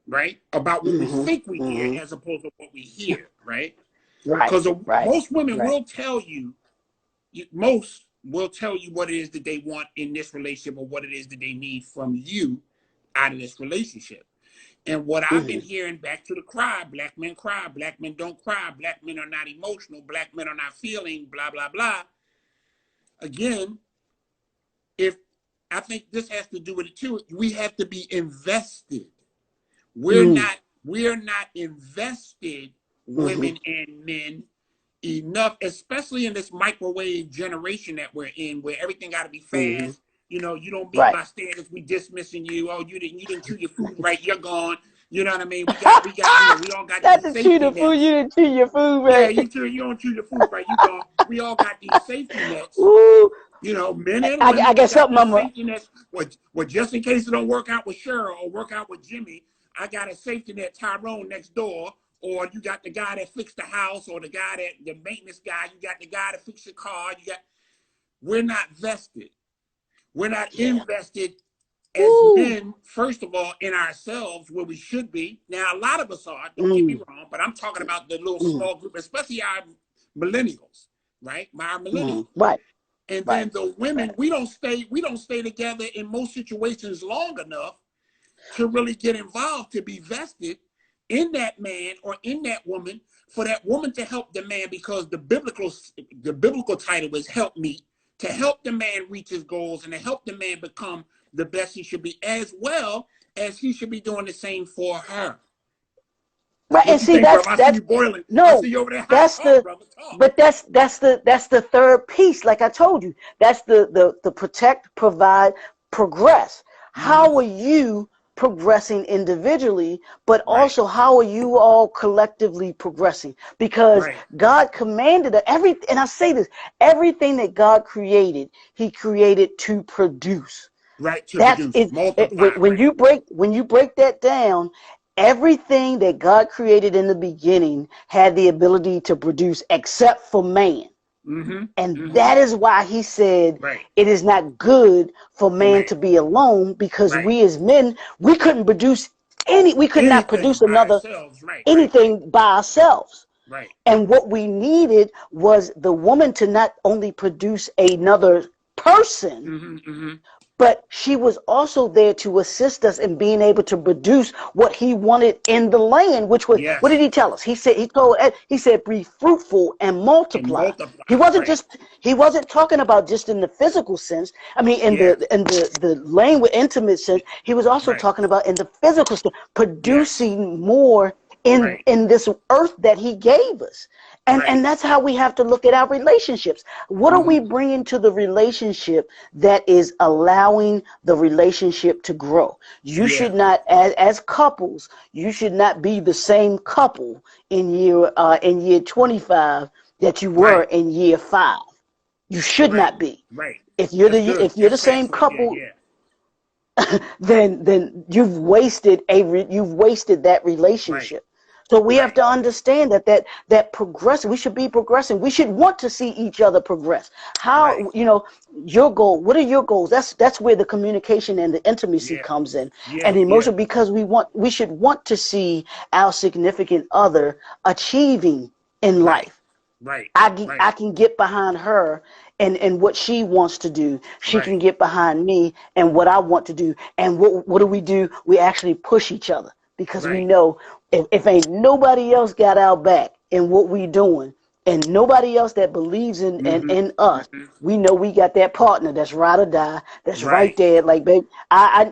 right? About what we Hmm. think we hear Hmm. as opposed to what we hear, right? Right. Because Right. most women Right. will tell you, most will tell you what it is that they want in this relationship or what it is that they need from you out of this relationship. And what I've been Hmm. hearing, back to the black men don't cry, black men are not emotional, black men are not feeling, blah, blah, blah. Again, if I think this has to do with it too, we have to be invested. We're Hmm. not we're not invested, Hmm. women and men, enough, especially in this microwave generation that we're in, where everything got to be Hmm. fast. You don't meet Right. my standards, we dismissing you. Oh, you didn't chew your food right, you're gone. You know what I mean? We all got Not these to chew safety the food. nets. You didn't chew your food, Yeah, right? you don't chew your food right, you gone. We all got these safety nets. Ooh, Men and I women, we guess got something. these safety nets. What just in case it don't work out with Cheryl or work out with Jimmy, I got a safety net, Tyrone, next door. Or you got the guy that fixed the house, or the maintenance guy. You got the guy that fixed the car. We're not vested. We're not Yeah. invested as Ooh. men, first of all, in ourselves where we should be. Now, a lot of us are, don't get me Mm. wrong, but I'm talking about the little Mm. small group, especially our millennials, right? Our Mm. millennials. Right. And Right. then the women, Right. we don't stay together in most situations long enough to really get involved, to be vested in that man or in that woman, for that woman to help the man, because the biblical title is help me, to help the man reach his goals and to help the man become the best he should be, as well as he should be doing the same for her. Right. What And you see, think, brother? I see that's you boiling. I no. see you over there hot. That's Talk, the. brother. Talk. But that's the third piece. Like I told you, that's the protect, provide, progress. Mm-hmm. How are you progressing individually, but Right. also how are you all collectively progressing? Because Right. God commanded and I say this, everything that God created, He created to produce. Right. To That's produce, it multiply. Right. when you break that down, everything that God created in the beginning had the ability to produce except for man. Mm-hmm. And Mm-hmm. that is why he said Right. it is not good for For man man. to be alone, because Right. we as men, we could not Anything produce by another ourselves. Right. Right. Right. anything by ourselves. Right. And what we needed was the woman to not only produce another person, Mm-hmm. Mm-hmm. but she was also there to assist us in being able to produce what he wanted in the land, which was, what did Yes. he tell us? He said, be fruitful and And multiply. multiply. Right. He wasn't talking about just in the physical sense. I mean, Yeah. in the language intimate sense, he was also Right. talking about in the physical sense, Yes. producing more Right. in this earth that he gave us. Right. And that's how we have to look at our relationships. What are we Mm-hmm. bringing to the relationship that is allowing the relationship to grow? You Yeah. should not, as couples, you should not be the same couple in year 25 that you were Right. in year 5. You should Right. not be. Right. If That's good. you're the Just same factual. Yeah. couple, Yeah. then you've wasted that Right. relationship. So we have right, to understand that progressing, we should be progressing. We should want to see each other progress. right. How, your goal, what are your goals? That's where the communication and the intimacy Yeah, comes in. yeah, And the yeah. emotion, because we should want to see our significant other achieving in Right, life. right, I right, can get behind her and what she wants to do. She right, can get behind me and what I want to do. And what do we do? We actually push each other because we right. know if ain't nobody else got our back in what we doing and nobody else that believes Mm-hmm. in us, Mm-hmm. we know we got that partner that's ride or die, that's right Right. there. Like, babe,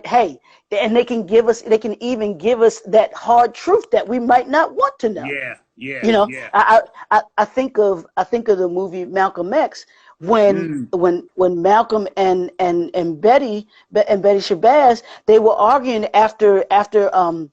hey, and they can even give us that hard truth that we might not want to know. Yeah, yeah, You know, yeah. I think of the movie Malcolm X when Mm. Malcolm and Betty Shabazz, they were arguing after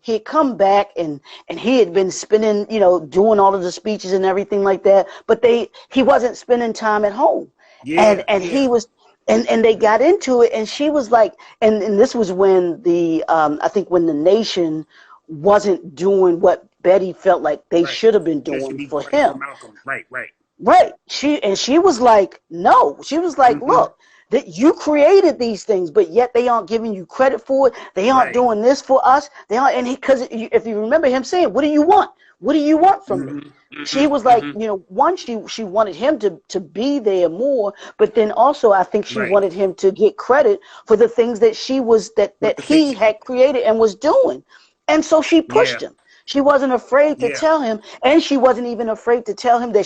he had come back and he had been spending, doing all of the speeches and everything like that, but he wasn't spending time at home. and Yeah, and yeah. he was and they got into it, and she was like, and this was when I think when the nation wasn't doing what Betty felt like they Right. should have been That should doing be for right for him. Malcolm. Right, right. Right. She was like, no. She was like, Mm-hmm. look, that you created these things, but yet they aren't giving you credit for it. They aren't Right. doing this for us. They aren't, and because if you remember him saying, "What do you want? What do you want from me?" Mm-hmm. She was Mm-hmm. like, Mm-hmm. one, she wanted him to be there more, but then also I think she Right. wanted him to get credit for the things that she was For that the thing. he had created and was doing, and so she pushed Yeah, him. She wasn't afraid to yeah, tell him, and she wasn't even afraid to tell him that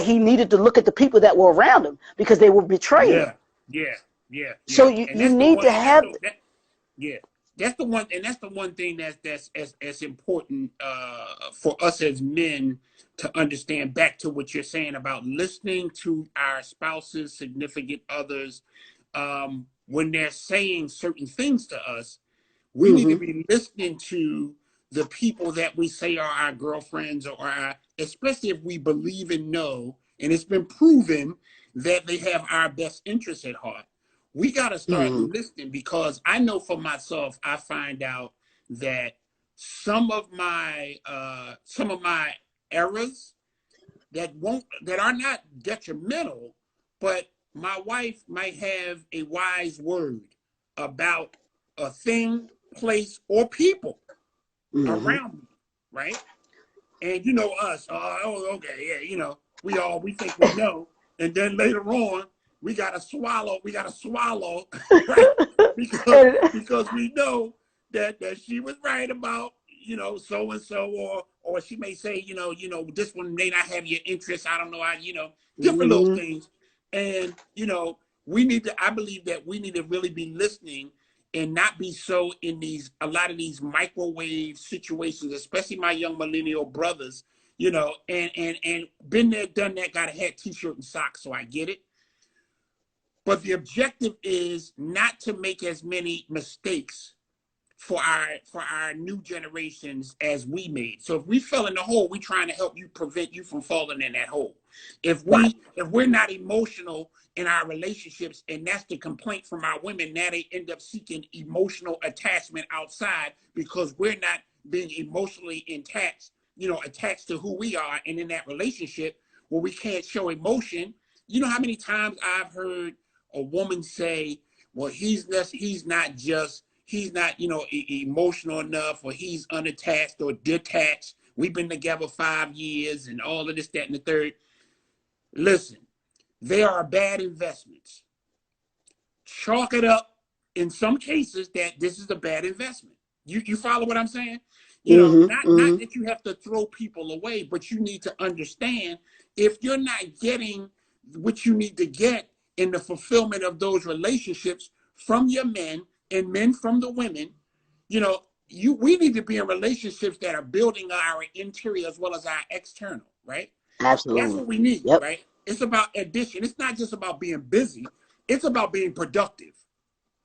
he needed to look at the people that were around him because they were betraying him. yeah, yeah, yeah, So yeah. you, And you that's the need one. to And that's have. the. Yeah, that's the one, and that's the one thing that's as important for us as men to understand. Back to what you're saying about listening to our spouses, significant others, when they're saying certain things to us, we need to Hmm. be listening to the people that we say are our girlfriends or our, especially if we believe and know, and it's been proven that they have our best interests at heart. We got to start Hmm. listening because I know for myself, I find out that some of my errors that are not detrimental, but my wife might have a wise word about a thing, place, or people Hmm. around me, right? And you know us, oh, okay, yeah, we think we know, and then later on we gotta swallow, right? Because And because we know that she was right about so and so, or she may say this one may not have your interest. I don't know, different little hmm. things, and we need to. I believe that we need to really be listening and not be so in a lot of these microwave situations, especially my young millennial brothers, and been there, done that, got a hat, t-shirt, and socks, so I get it. But the objective is not to make as many mistakes for our new generations as we made. So if we fell in the hole, we're trying to help you prevent you from falling in that hole. If Right. we're not emotional in our relationships, and that's the complaint from our women, now they end up seeking emotional attachment outside because we're not being emotionally attached to who we are, and in that relationship where we can't show emotion. You know how many times I've heard a woman say, well, he's not emotional enough, or he's unattached or detached. We've been together 5 years and all of this, that, and the third. Listen, they are bad investments. Chalk it up in some cases that this is a bad investment. You follow what I'm saying? Hmm. Not Hmm. that you have to throw people away, but you need to understand, if you're not getting what you need to get in the fulfillment of those relationships from your men, and men from the women, we need to be in relationships that are building our interior as well as our external, right? That's Absolutely. what we need, Yep. right? It's about addition. It's not just about being busy. It's about being productive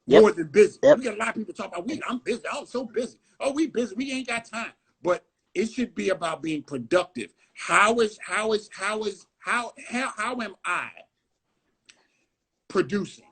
Yep. more than busy. Yep. We got a lot of people talk about, I'm busy. I'm so busy. Oh, we busy. We ain't got time. But it should be about being productive. How am I producing?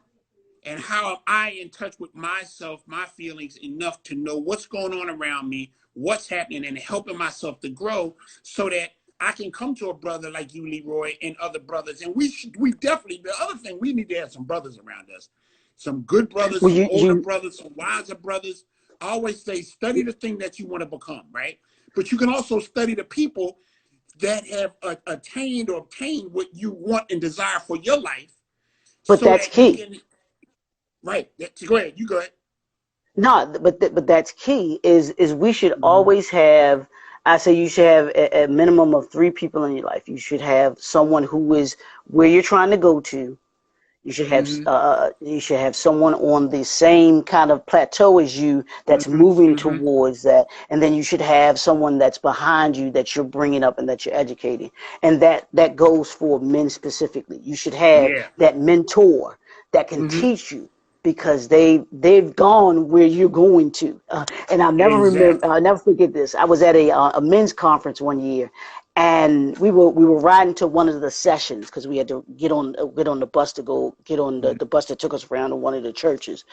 and how am I in touch with myself, my feelings enough to know what's going on around me, what's happening, and helping myself to grow so that I can come to a brother like you, Leroy, and other brothers. And we definitely, the other thing, we need to have some brothers around us, some good brothers, Well, some you older you brothers, some wiser brothers. I always say, study the thing that you want to become, right? But you can also study the people that have attained or obtained what you want and desire for your life, but so that's that you key. can. Right. Go ahead. You go ahead. No, but that's key. Is we should Mm-hmm. always have. I say you should have a minimum of three people in your life. You should have someone who is where you're trying to go to. Mm-hmm. You should have someone on the same kind of plateau as you that's Mm-hmm. moving Mm-hmm. towards that, and then you should have someone that's behind you that you're bringing up and that you're educating, and that goes for men specifically. You should have Yeah. that mentor that can Mm-hmm. teach you because they've gone where you're going to. And Exactly. I'll never forget this. I was at a men's conference one year, and we were riding to one of the sessions because we had to get on the bus to go get on the bus that took us around to one of the churches,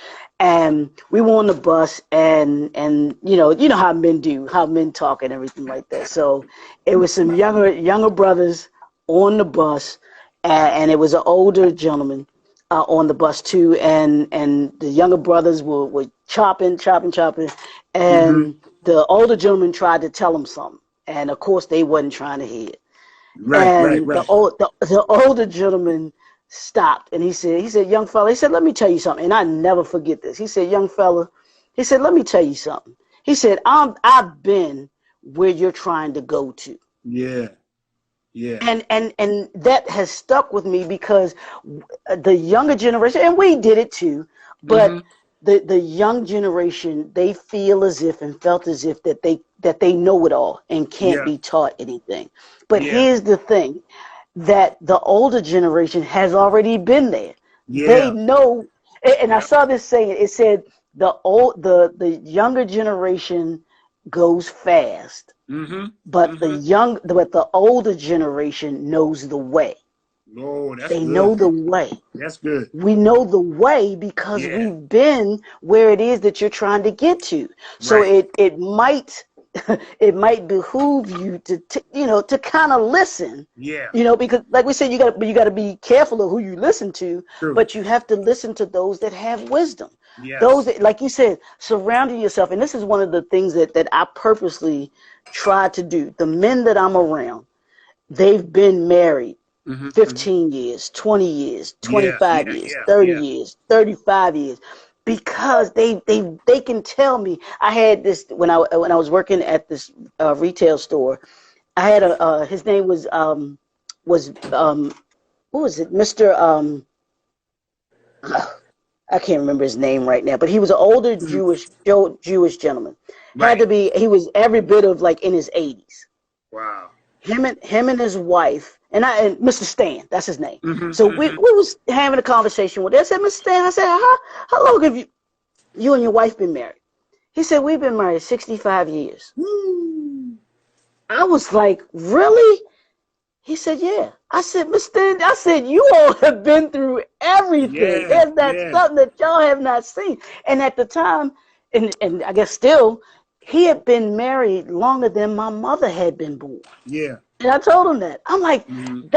and we were on the bus, and you know how men talk and everything like that. So it was some younger brothers on the bus, and it was an older gentleman on the bus too, and the younger brothers were chopping, Mm-hmm. and the older gentleman tried to tell him something, and of course they wasn't trying to hear it. Right. Right. And Right. the older gentleman stopped, and he said, young fella, he said, let me tell you something, and I never forget this. He said, young fella, he said, let me tell you something. He said, I've been where you're trying to go to. Yeah. Yeah. And that has stuck with me because the younger generation, and we did it too, Mm-hmm. but the young generation, they feel as if and felt as if that they know it all and can't Yeah. be taught anything. But Yeah. here's the thing, that the older generation has already been there. They Yeah. know, and I Yep. saw this saying, it said the younger generation goes fast, Mm-hmm. but Mm-hmm. the older generation knows the way. Oh, that's They know good. the way. That's good. We know the way because Yeah. we've been where it is that you're trying to get to. So Right. it might it might behoove you to kind of listen, Yeah. because like we said, you got to be careful of who you listen to, True. but you have to listen to those that have wisdom. Those Yes. that, like you said, surrounding yourself. And this is one of the things that I purposely try to do. The men that I'm around, they've been married Mm-hmm. Mm-hmm. 15 years, 20 years, Yeah. 25 Yeah. years, Yeah. 30 Yeah. years, 35 years, because they can tell me. I had this when I was working at this retail store. I had his name was what was it, Mr. I can't remember his name right now, but he was an older Mhm. Jewish gentleman. Had Right. to be, he was every bit of like in his 80s. Wow. Him and his wife, and Mr. Stan, that's his name. Mm-hmm. So we Mm-hmm. was having a conversation with him. I said, Mr. Stan, I said, how long have you and your wife been married? He said, we've been married 65 years. Woo. I was like, really? He said, yeah. I said, Mr. Stan, I said, you all have been through everything. Yeah. There's not Yeah. something that y'all have not seen. And at the time, and I guess still, he had been married longer than my mother had been born. Yeah. And I told him that. I'm like, Mm-hmm.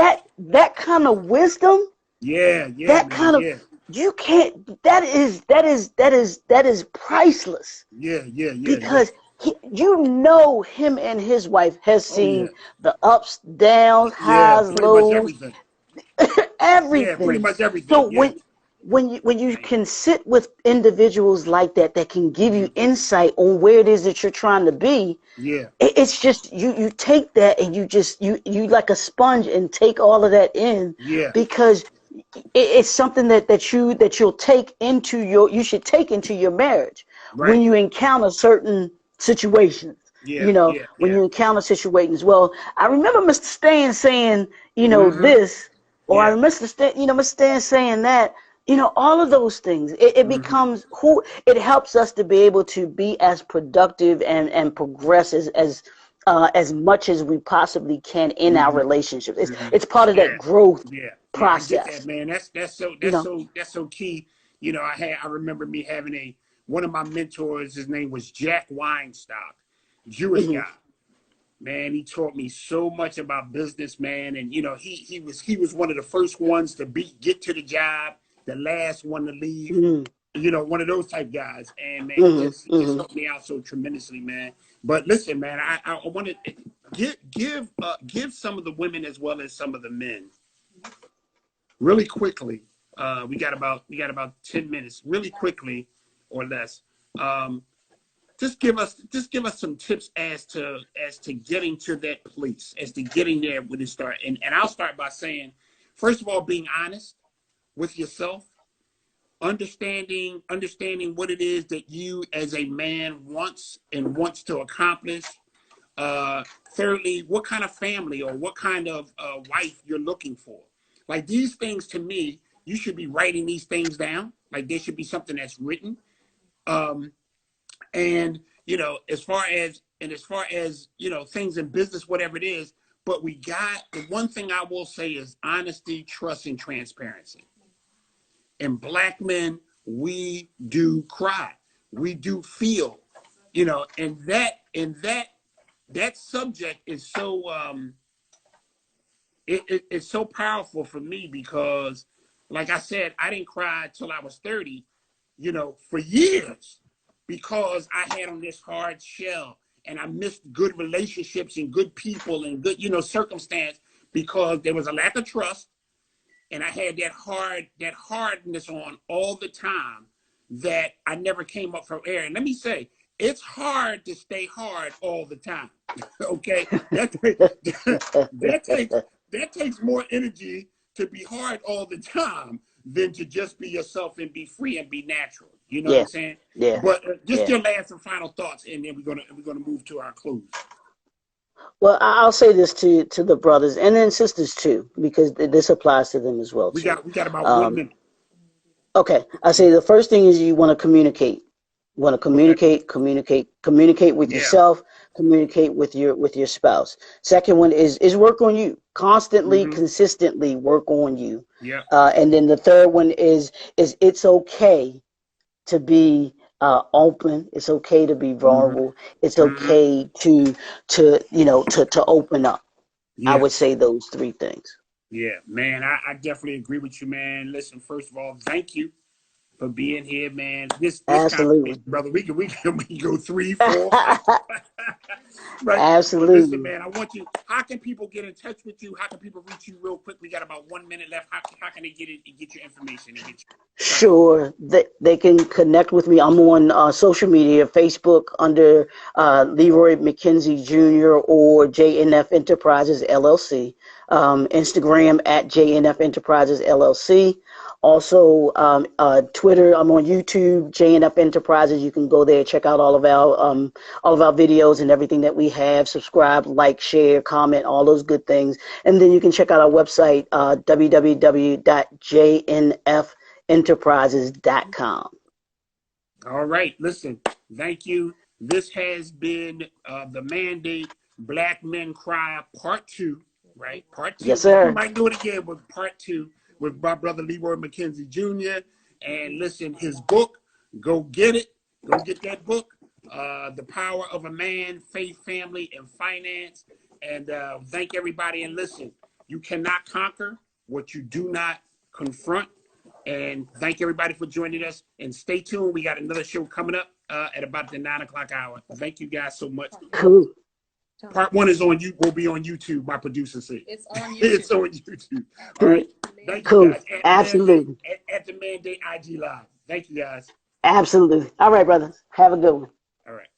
that kind of wisdom, Yeah. Yeah, that man. kind of Yeah. you can't that is priceless, Yeah. Yeah. Yeah. Yeah. because him and his wife has Oh yeah. seen the ups, downs, Yeah. highs, Pretty much lows, everything. Yeah. Pretty everything. much everything. So Yeah. when you Man. can sit with individuals like that can give Mm-hmm. you insight on where it is that you're trying to be, Yeah. it's just you take that and you like a sponge and take all of that in, Yeah. because it's something you should take into your marriage when Right. you encounter certain situations. Yeah. Yeah. When Yeah. you encounter situations. Well, I remember Mr. Stan saying, Mm-hmm. this, or I Yeah. remember Mr. Stan saying that. All of those things. It Mm-hmm. becomes who it helps us to be able to be as productive and progress as much as we possibly can in our Mm-hmm. relationships. It's Mm-hmm. it's part of that Yeah. growth Yeah. Yeah. I get that, process. man. That's so You that's know. so that's so key. I remember me having one of my mentors, his name was Jack Weinstock, Jewish Hmm. guy. Man, he taught me so much about business, man. And he was one of the first ones to get to the job, the last one to leave. Hmm. One of those type guys. And man, he Hmm. just Hmm. helped me out so tremendously, man. But listen, man, I want to give some of the women as well as some of the men really quickly. We got about 10 minutes, really quickly or less. Um, just give us some tips as to getting to that place, as to getting there when it start. And I'll start by saying, first of all, being honest with yourself, understanding what it is that you as a man wants to accomplish. Uh, Thirdly, what kind of family or what kind of wife you're looking for. Like these things, to me, you should be writing these things down. Like there should be something that's written. Um, and as far as things in business, whatever it is. But the one thing I will say is honesty, trust, and transparency. And black men, we do cry, we do feel, and that subject is it's so powerful for me because, like I said, I didn't cry till I was 30, for years, because I had on this hard shell and I missed good relationships and good people and good, circumstance, because there was a lack of trust, and I had that hardness on all the time that I never came up from air. And let me say, it's hard to stay hard all the time. Okay, that takes that takes more energy to be hard all the time than to just be yourself and be free and be natural. You know what I'm Yeah. saying? Yeah. But just Yeah. your last and final thoughts, and then we're gonna move to our close. Well, I'll say this to the brothers and then sisters too, because this applies to them as well We too. got we got about one Um, minute. okay, I say the first thing is you want to communicate. You want to Okay. communicate with Yeah. yourself, communicate with your spouse. Second one is work on you. Constantly, Mm-hmm. consistently work on you. Yeah. And then the third one is it's okay to be open. It's okay to be Mm-hmm. vulnerable. It's Mm-hmm. okay to open up. I Yeah. would say those three things. Yeah, man, I definitely agree with you, man. Listen, first of all, thank you for being here, man. This Absolutely. conversation, brother, we can go 3, 4, 5. Right. But listen, Absolutely. man, I want you. How can people get in touch with you? How can people reach you real quick? We got about 1 minute left. How can they get your information and get you started? Sure. They can connect with me. I'm on social media, Facebook under Leroy McKenzie Jr. or JNF Enterprises LLC. Instagram at JNF Enterprises LLC. Also, Twitter. I'm on YouTube, JNF Enterprises. You can go there, check out all of our videos and everything that we have. Subscribe, like, share, comment, all those good things. And then you can check out our website, www.jnfenterprises.com. All right. Listen, thank you. This has been the Mandate Black Men Cry Part 2, right? Part 2. Yes, We sir. might do it again with Part 2 with my brother Leroy McKenzie Jr. And listen, his book, go get it. Go get that book. The Power of a Man, Faith, Family, and Finance. And thank everybody. And listen, you cannot conquer what you do not confront. And thank everybody for joining us. And stay tuned. We got another show coming up at about the 9 o'clock hour. Thank you guys so much. Cool. Part 1 is on you. Will be on YouTube. My producer said It's on YouTube. it's on YouTube. All Cool. right. Thank you Cool. guys at the Mandate Absolutely. at the Mandate IG Live. Thank you guys. Absolutely. All right, brother. Have a good one. All right.